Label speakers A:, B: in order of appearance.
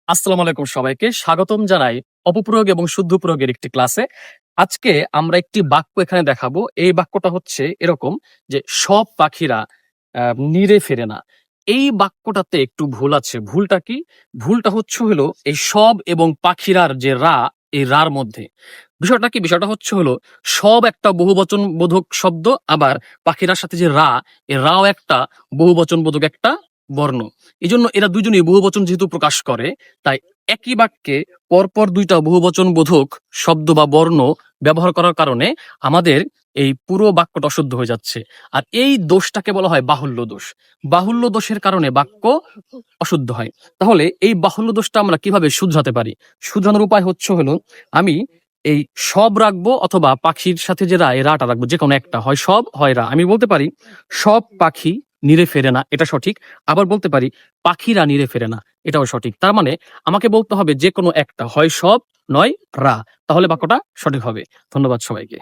A: আসসালামু আলাইকুম, সবাইকে স্বাগতম জানাই অপপ্রয়োগ এবং শুদ্ধ প্রয়োগের একটি ক্লাসে। আজকে আমরা একটি বাক্য এখানে দেখাবো। এই বাক্যটা হচ্ছে এরকম যে সব পাখিরা নিরে ফেরে না। এই বাক্যটাতে একটু ভুল আছে। ভুলটা কি? ভুলটা হচ্ছে হলো এই সব এবং পাখিরার যে এই রার মধ্যে বিষয়টা কি? বিষয়টা হচ্ছে হলো সব একটা বহুবচন বোধক শব্দ, আবার পাখিরার সাথে যে এই রাও একটা বহুবচন বোধক একটা বর্ণ। এই জন্য এরা দুজনই বহুবচন যেহেতু প্রকাশ করে, তাই একই বাক্যে পরপর দুইটা বহুবচন বোধক শব্দ বা বর্ণ ব্যবহার করার কারণে আমাদের এই পুরো বাক্যটা অশুদ্ধ হয়ে যাচ্ছে। আর এই দোষটাকে বলা হয় বাহুল্য দোষ। বাহুল্য দোষের কারণে বাক্য অশুদ্ধ হয়। তাহলে এই বাহুল্য দোষটা আমরা কিভাবে শুধরাতে পারি? শুধরানোর উপায় হচ্ছে হলো, আমি এই সব রাখবো অথবা পাখির সাথে যে এই রাটা রাখবো, যে কোনো একটা, হয় সব হয় রা। আমি বলতে পারি সব পাখি নিরে ফেরে না, এটা সঠিক। আবার বলতে পারি পাখিরা নিরে ফেরে না, এটাও সঠিক। তার মানে আমাকে বলতে হবে যে কোনো একটা, হয় সব নয় রা, তাহলে বাক্যটা সঠিক হবে। ধন্যবাদ সবাইকে।